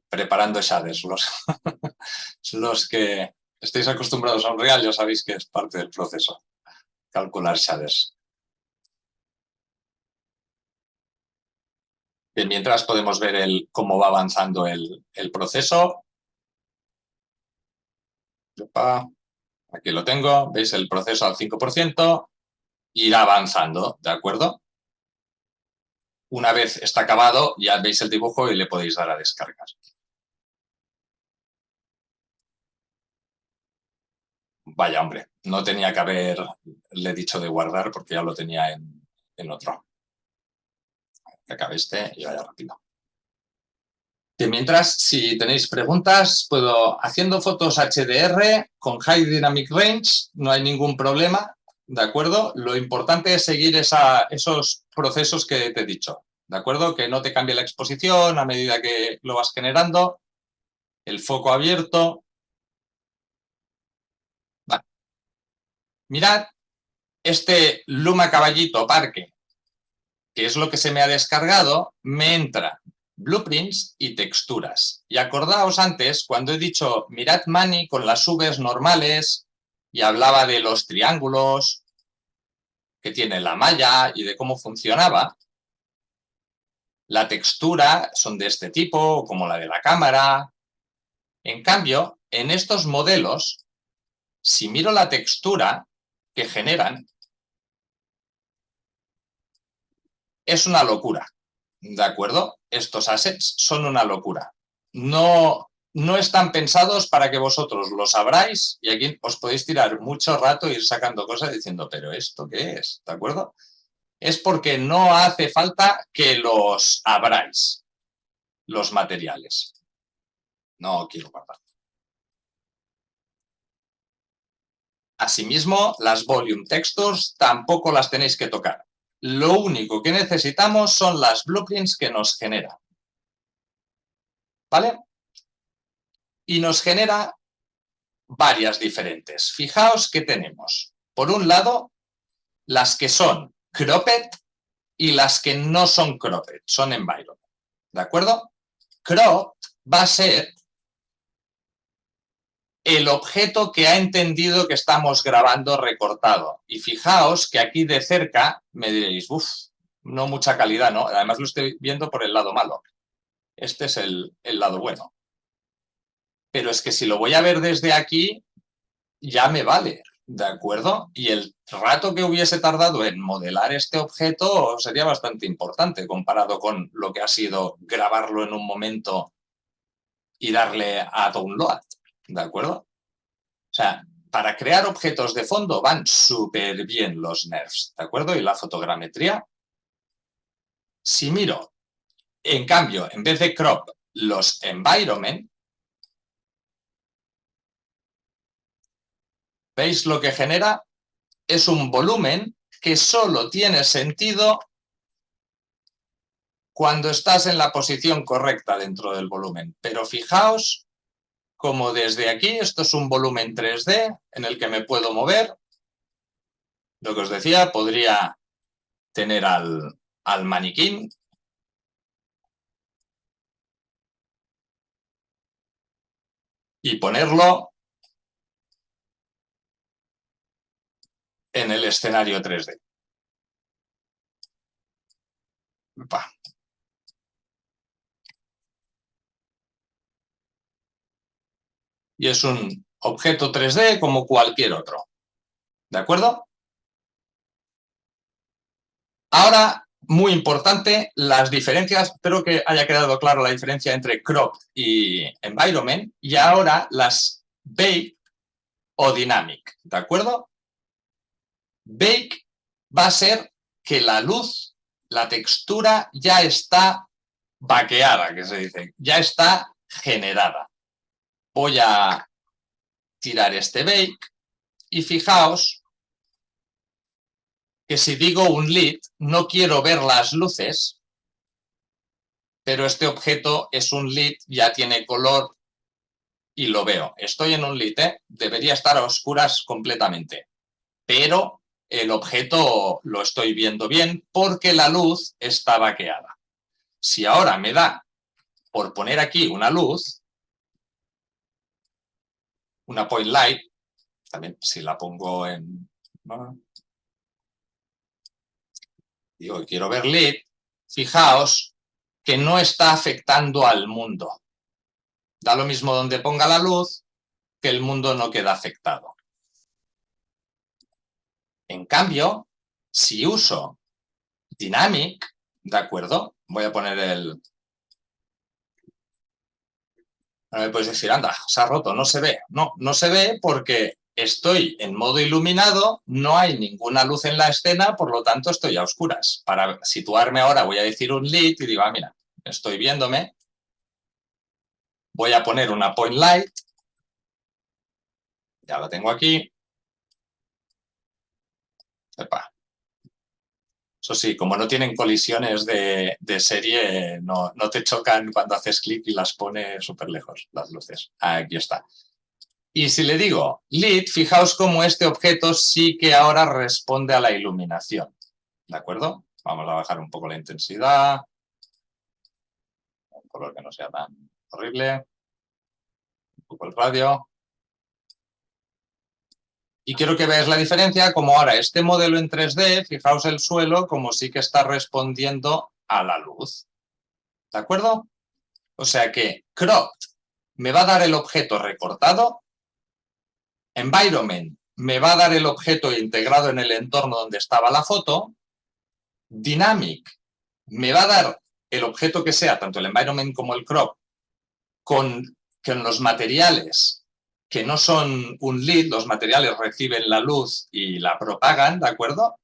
Preparando shaders. Los que estéis acostumbrados a Unreal ya sabéis que es parte del proceso. Calcular shaders. Bien, mientras podemos ver cómo va avanzando el proceso. Aquí lo tengo, veis el proceso al 5%, irá avanzando, ¿de acuerdo? Una vez está acabado, ya veis el dibujo y le podéis dar a descargar. Vaya, hombre, no tenía que haberle dicho de guardar porque ya lo tenía en otro. Que acabe este y vaya rápido. Que mientras, si tenéis preguntas, puedo, haciendo fotos HDR con High Dynamic Range, no hay ningún problema, ¿de acuerdo? Lo importante es seguir esos procesos que te he dicho, ¿de acuerdo? Que no te cambie la exposición a medida que lo vas generando, el foco abierto. Vale. Mirad este Luma Caballito Parque, que es lo que se me ha descargado, me entra blueprints y texturas. Y acordaos antes, cuando he dicho, mirad Mani con las Vs normales, y hablaba de los triángulos que tiene la malla y de cómo funcionaba, la textura son de este tipo, como la de la cámara. En cambio, en estos modelos, si miro la textura que generan, es una locura. ¿De acuerdo? Estos assets son una locura. No están pensados para que vosotros los abráis y aquí os podéis tirar mucho rato e ir sacando cosas diciendo, ¿pero esto qué es? ¿De acuerdo? Es porque no hace falta que los abráis, los materiales. No quiero guardar. Asimismo, las volume textures tampoco las tenéis que tocar. Lo único que necesitamos son las blueprints que nos generan. ¿Vale? Y nos genera varias diferentes. Fijaos que tenemos, por un lado, las que son cropped y las que no son cropped, son environment. ¿De acuerdo? Cropped va a ser el objeto que ha entendido que estamos grabando recortado. Y fijaos que aquí de cerca me diréis, uff, no mucha calidad, ¿no? Además lo estoy viendo por el lado malo. Este es el lado bueno. Pero es que si lo voy a ver desde aquí, ya me vale, ¿de acuerdo? Y el rato que hubiese tardado en modelar este objeto sería bastante importante comparado con lo que ha sido grabarlo en un momento y darle a download, ¿de acuerdo? O sea, para crear objetos de fondo van súper bien los NERFs, ¿de acuerdo? Y la fotogrametría. Si miro, en cambio, en vez de crop, los environment, ¿veis lo que genera? Es un volumen que solo tiene sentido cuando estás en la posición correcta dentro del volumen. Pero fijaos como desde aquí, esto es un volumen 3D en el que me puedo mover. Lo que os decía, podría tener al maniquí y ponerlo en el escenario 3D. Y es un objeto 3D como cualquier otro. ¿De acuerdo? Ahora, muy importante, las diferencias, espero que haya quedado claro la diferencia entre crop y environment, y ahora las bake o dynamic, ¿de acuerdo? Bake va a ser que la luz, la textura ya está baqueada, que se dice, ya está generada. Voy a tirar este bake y fijaos que si digo un lit, no quiero ver las luces, pero este objeto es un lit, ya tiene color y lo veo. Estoy en un lit, debería estar a oscuras completamente, pero el objeto lo estoy viendo bien porque la luz está baqueada. Si ahora me da por poner aquí una luz, una point light, también si la pongo en... digo, quiero ver lit, fijaos que no está afectando al mundo. Da lo mismo donde ponga la luz, que el mundo no queda afectado. En cambio, si uso Dynamic, ¿de acuerdo? Voy a poner el... No me puedes decir, anda, se ha roto, no se ve. No, no se ve porque estoy en modo iluminado, no hay ninguna luz en la escena, por lo tanto estoy a oscuras. Para situarme ahora voy a decir un lit y digo, mira, estoy viéndome. Voy a poner una point light. Ya la tengo aquí. Epa. Eso sí, como no tienen colisiones de serie, no te chocan cuando haces clic y las pone súper lejos, las luces. Aquí está. Y si le digo lit, fijaos cómo este objeto sí que ahora responde a la iluminación. ¿De acuerdo? Vamos a bajar un poco la intensidad. Un color que no sea tan horrible. Un poco el radio. Y quiero que veáis la diferencia, como ahora este modelo en 3D, fijaos el suelo como sí que está respondiendo a la luz. ¿De acuerdo? O sea que cropped me va a dar el objeto recortado, environment me va a dar el objeto integrado en el entorno donde estaba la foto, dynamic me va a dar el objeto que sea, tanto el environment como el crop, con los materiales que no son un lead, los materiales reciben la luz y la propagan, ¿de acuerdo?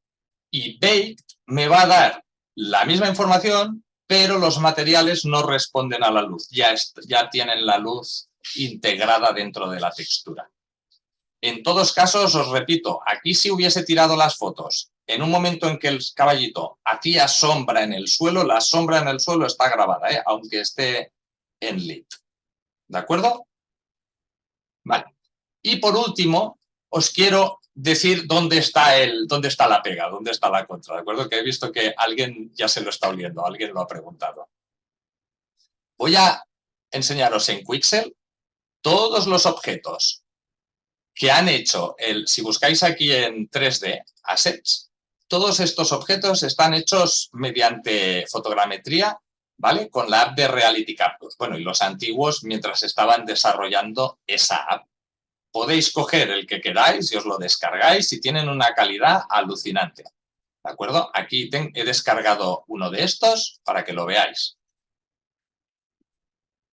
Y baked me va a dar la misma información, pero los materiales no responden a la luz, ya tienen la luz integrada dentro de la textura. En todos casos, os repito, aquí si hubiese tirado las fotos, en un momento en que el caballito hacía sombra en el suelo, la sombra en el suelo está grabada, aunque esté en lit. ¿De acuerdo? Vale. Y por último, os quiero decir dónde está la pega, dónde está la contra, ¿de acuerdo? Que he visto que alguien ya se lo está oliendo, alguien lo ha preguntado. Voy a enseñaros en Quixel todos los objetos que han hecho, si buscáis aquí en 3D, Assets, todos estos objetos están hechos mediante fotogrametría, ¿vale? Con la app de Reality Capture. Bueno, y los antiguos mientras estaban desarrollando esa app. Podéis coger el que queráis y os lo descargáis y tienen una calidad alucinante. ¿De acuerdo? Aquí he descargado uno de estos para que lo veáis.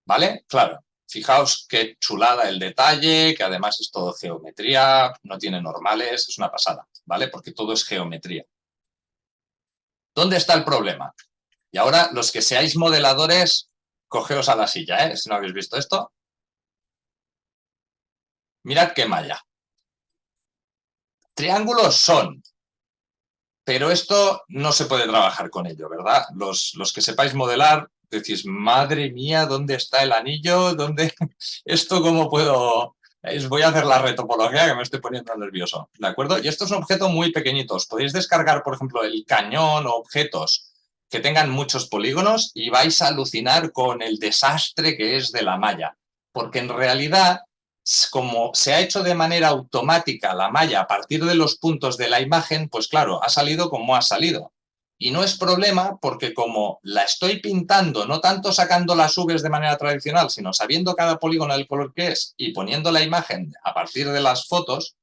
¿Vale? Claro. Fijaos qué chulada el detalle, que además es todo geometría, no tiene normales, es una pasada, ¿vale? Porque todo es geometría. ¿Dónde está el problema? Y ahora, los que seáis modeladores, cogeos a la silla, ¿eh? Si no habéis visto esto. Mirad qué malla. Triángulos son, pero esto no se puede trabajar con ello, ¿verdad? Los que sepáis modelar, decís, madre mía, ¿dónde está el anillo? ¿Dónde? ¿Esto cómo puedo...? Voy a hacer la retopología que me estoy poniendo nervioso, ¿de acuerdo? Y esto es un objeto muy pequeñito. Podéis descargar, por ejemplo, el cañón o objetos que tengan muchos polígonos y vais a alucinar con el desastre que es de la malla. Porque en realidad, como se ha hecho de manera automática la malla a partir de los puntos de la imagen, pues claro, ha salido como ha salido. Y no es problema porque como la estoy pintando, no tanto sacando las Vs de manera tradicional, sino sabiendo cada polígono del color que es y poniendo la imagen a partir de las fotos,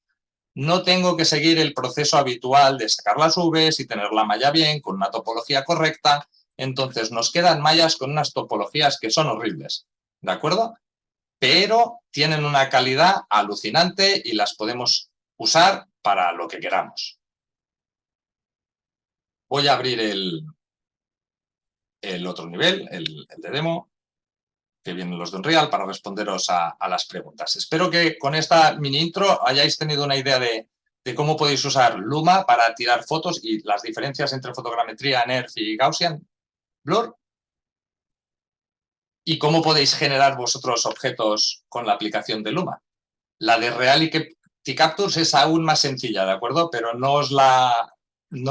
no tengo que seguir el proceso habitual de sacar las Vs y tener la malla bien, con una topología correcta. Entonces nos quedan mallas con unas topologías que son horribles, ¿de acuerdo? Pero tienen una calidad alucinante y las podemos usar para lo que queramos. Voy a abrir el otro nivel, el de demo, que vienen los de Unreal, para responderos a las preguntas. Espero que con esta mini intro hayáis tenido una idea de cómo podéis usar Luma para tirar fotos y las diferencias entre fotogrametría, NERF y Gaussian Blur. Y cómo podéis generar vosotros objetos con la aplicación de Luma. La de Reality Captures es aún más sencilla, ¿de acuerdo? Pero no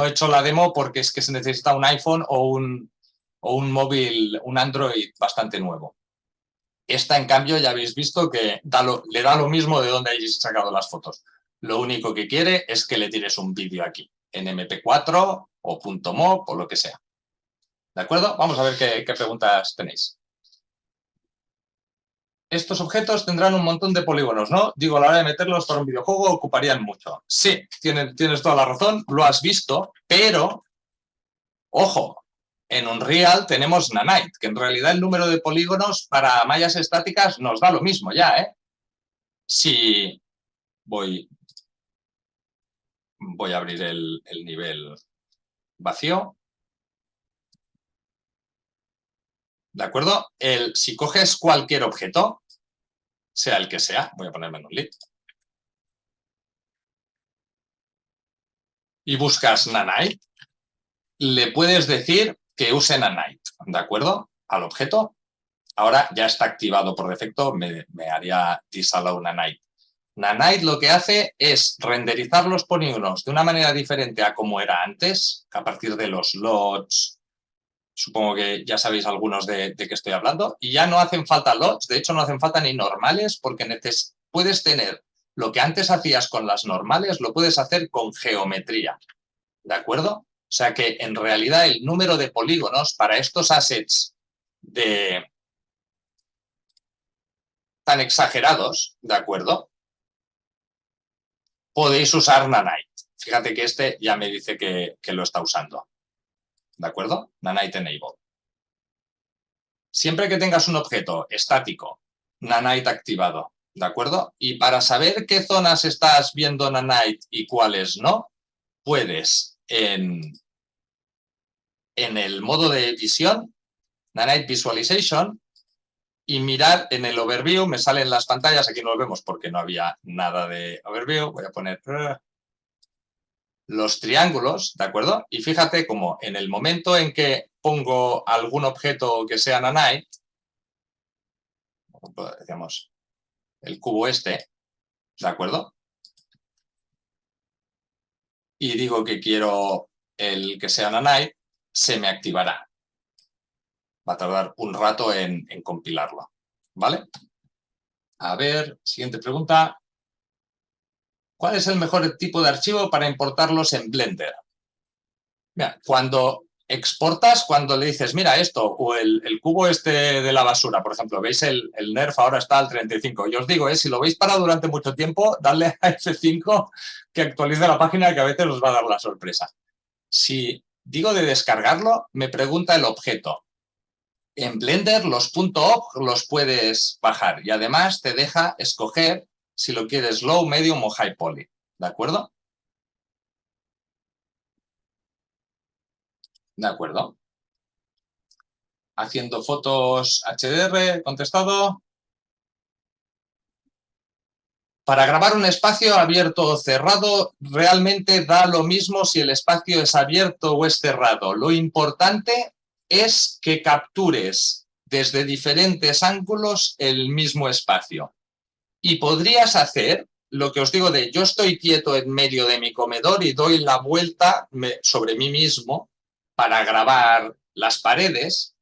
he hecho la demo porque es que se necesita un iPhone o un móvil, un Android bastante nuevo. Esta, en cambio, ya habéis visto que le da lo mismo de dónde hayáis sacado las fotos. Lo único que quiere es que le tires un vídeo aquí, en MP4 o .mov o lo que sea. ¿De acuerdo? Vamos a ver qué preguntas tenéis. Estos objetos tendrán un montón de polígonos, ¿no? Digo, a la hora de meterlos para un videojuego ocuparían mucho. Sí, tienes toda la razón, lo has visto, pero, ojo, en Unreal tenemos Nanite, que en realidad el número de polígonos para mallas estáticas nos da lo mismo ya, ¿eh? Si voy a abrir el nivel vacío. ¿De acuerdo? Si coges cualquier objeto, sea el que sea, voy a ponerme en un list, y buscas Nanite, le puedes decir que use Nanite, ¿de acuerdo? Al objeto. Ahora ya está activado por defecto, me haría disallow Nanite. Nanite lo que hace es renderizar los polígonos de una manera diferente a como era antes, a partir de los LOTs. Supongo que ya sabéis algunos de qué estoy hablando. Y ya no hacen falta LOTs, de hecho no hacen falta ni normales, porque puedes tener lo que antes hacías con las normales, lo puedes hacer con geometría. ¿De acuerdo? O sea que en realidad el número de polígonos para estos assets tan exagerados, ¿de acuerdo? Podéis usar Nanite. Fíjate que este ya me dice que lo está usando. ¿De acuerdo? Nanite Enable. Siempre que tengas un objeto estático, Nanite activado, ¿de acuerdo? Y para saber qué zonas estás viendo Nanite y cuáles no, puedes en el modo de visión, Nanite Visualization, y mirar en el overview, me salen las pantallas, aquí no lo vemos porque no había nada de overview, voy a poner los triángulos, ¿de acuerdo? Y fíjate como en el momento en que pongo algún objeto que sea Nanite, decíamos el cubo este, ¿de acuerdo? Y digo que quiero el que sea Nanite, se me activará. Va a tardar un rato en compilarlo, ¿vale? A ver, siguiente pregunta. ¿Cuál es el mejor tipo de archivo para importarlos en Blender? Mira, cuando exportas, cuando le dices, mira esto, o el cubo este de la basura, por ejemplo, veis el NERF ahora está al 35. Y os digo, si lo veis parado durante mucho tiempo, dadle a F5 que actualice la página, que a veces os va a dar la sorpresa. Si digo de descargarlo, me pregunta el objeto. En Blender los .obj los puedes bajar y además te deja escoger si lo quieres low, medium o high poly. ¿De acuerdo? De acuerdo. Haciendo fotos HDR, contestado. Para grabar un espacio abierto o cerrado, realmente da lo mismo si el espacio es abierto o es cerrado. Lo importante es que captures desde diferentes ángulos el mismo espacio. Y podrías hacer lo que os digo de yo estoy quieto en medio de mi comedor y doy la vuelta sobre mí mismo para grabar las paredes.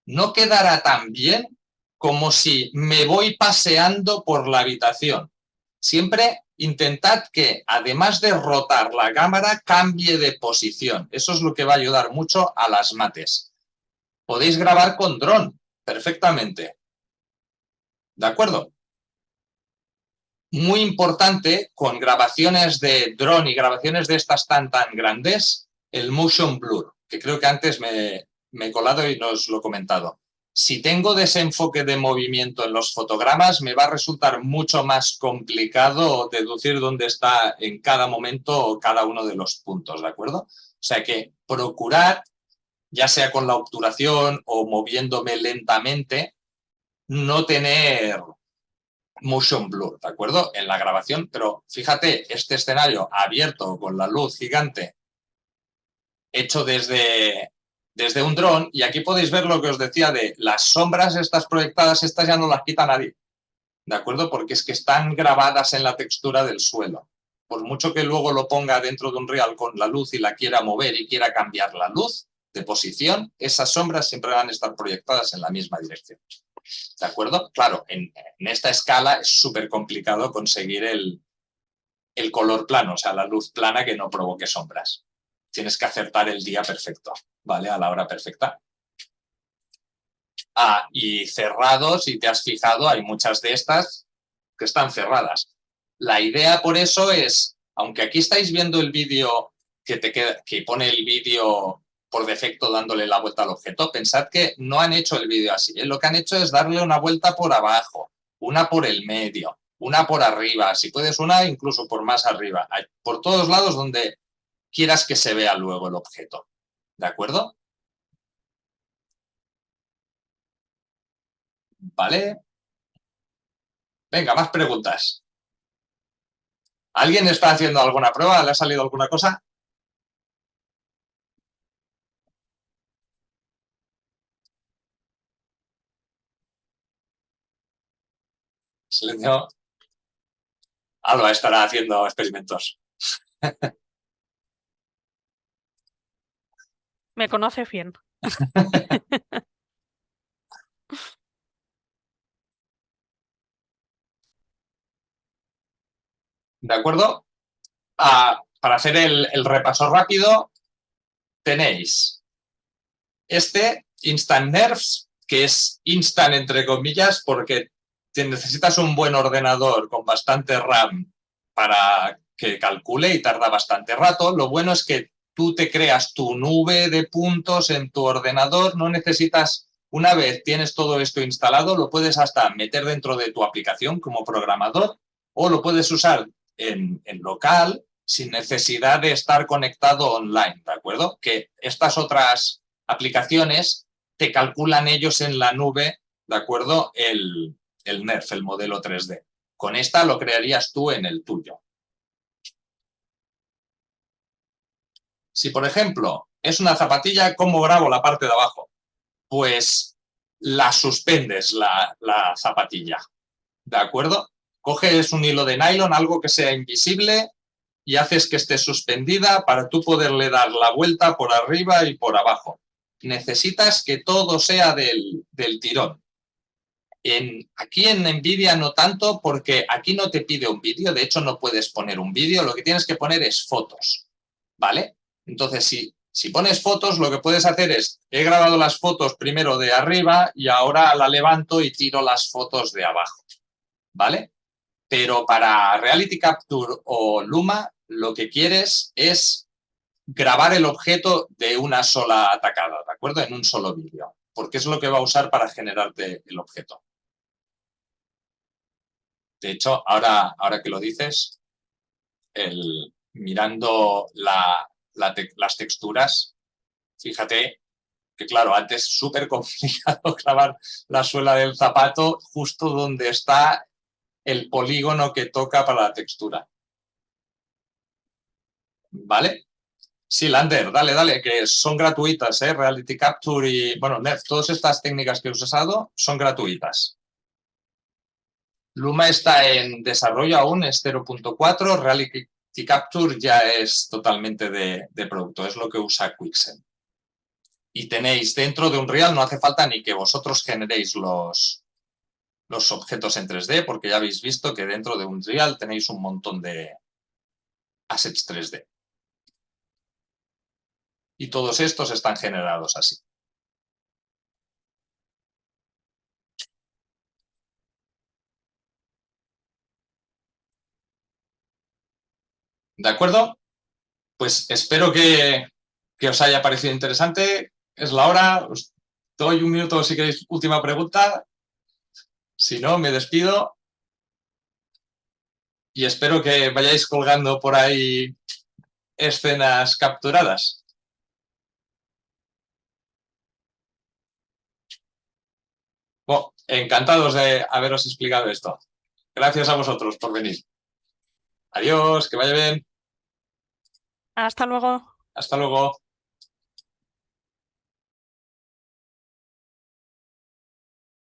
No quedará tan bien como si me voy paseando por la habitación. Siempre intentad que, además de rotar la cámara, cambie de posición. Eso es lo que va a ayudar mucho a las mates. Podéis grabar con dron perfectamente. ¿De acuerdo? Muy importante, con grabaciones de dron y grabaciones de estas tan grandes, el motion blur, que creo que antes me he colado y no os lo he comentado. Si tengo desenfoque de movimiento en los fotogramas, me va a resultar mucho más complicado deducir dónde está en cada momento cada uno de los puntos, ¿de acuerdo? O sea que procurad, ya sea con la obturación o moviéndome lentamente, no tener motion blur, ¿de acuerdo? En la grabación, pero fíjate, este escenario abierto con la luz gigante hecho desde un dron, y aquí podéis ver lo que os decía de las sombras estas proyectadas, estas ya no las quita nadie, ¿de acuerdo? Porque es que están grabadas en la textura del suelo. Por mucho que luego lo ponga dentro de un real con la luz y la quiera mover y quiera cambiar la luz de posición, esas sombras siempre van a estar proyectadas en la misma dirección. ¿De acuerdo? Claro, en esta escala es súper complicado conseguir el color plano, o sea, la luz plana que no provoque sombras. Tienes que acertar el día perfecto, ¿vale? A la hora perfecta. Y cerrados, si te has fijado, hay muchas de estas que están cerradas. La idea por eso es, aunque aquí estáis viendo el vídeo que pone el vídeo por defecto dándole la vuelta al objeto, pensad que no han hecho el vídeo así, ¿eh? Lo que han hecho es darle una vuelta por abajo, una por el medio, una por arriba, si puedes una incluso por más arriba, por todos lados donde quieras que se vea luego el objeto. ¿De acuerdo? ¿Vale? Venga, más preguntas. ¿Alguien está haciendo alguna prueba? ¿Le ha salido alguna cosa? Silencio. Alba estará haciendo experimentos. Me conoce bien. ¿De acuerdo? Para hacer el repaso rápido, tenéis este Instant Nerves, que es instant entre comillas, porque necesitas un buen ordenador con bastante RAM para que calcule y tarda bastante rato. Lo bueno es que tú te creas tu nube de puntos en tu ordenador, no necesitas, una vez tienes todo esto instalado, lo puedes hasta meter dentro de tu aplicación como programador o lo puedes usar en local sin necesidad de estar conectado online, ¿de acuerdo? Que estas otras aplicaciones te calculan ellos en la nube, ¿de acuerdo? El NERF, el modelo 3D. Con esta lo crearías tú en el tuyo. Si, por ejemplo, es una zapatilla, ¿cómo grabo la parte de abajo? Pues la suspendes la zapatilla, ¿de acuerdo? Coges un hilo de nylon, algo que sea invisible, y haces que esté suspendida para tú poderle dar la vuelta por arriba y por abajo. Necesitas que todo sea del tirón. Aquí en NVIDIA no tanto, porque aquí no te pide un vídeo, de hecho no puedes poner un vídeo, lo que tienes que poner es fotos, ¿vale? Entonces, si pones fotos, lo que puedes hacer es, he grabado las fotos primero de arriba y ahora la levanto y tiro las fotos de abajo, ¿vale? Pero para Reality Capture o Luma, lo que quieres es grabar el objeto de una sola atacada, ¿de acuerdo? En un solo vídeo, porque es lo que va a usar para generarte el objeto. De hecho, ahora que lo dices, mirando las texturas, fíjate que, claro, antes es súper complicado clavar la suela del zapato justo donde está el polígono que toca para la textura. ¿Vale? Sí, Lander, dale, que son gratuitas, ¿eh? Reality Capture y, bueno, Nerf, todas estas técnicas que he usado son gratuitas. Luma está en desarrollo aún, es 0.4, Reality Capture ya es totalmente de producto, es lo que usa Quixel. Y tenéis dentro de Unreal, no hace falta ni que vosotros generéis los objetos en 3D, porque ya habéis visto que dentro de Unreal tenéis un montón de assets 3D. Y todos estos están generados así. ¿De acuerdo? Pues espero que os haya parecido interesante. Es la hora. Os doy un minuto si queréis última pregunta. Si no, me despido. Y espero que vayáis colgando por ahí escenas capturadas. Bueno, encantados de haberos explicado esto. Gracias a vosotros por venir. Adiós, que vaya bien. Hasta luego. Hasta luego.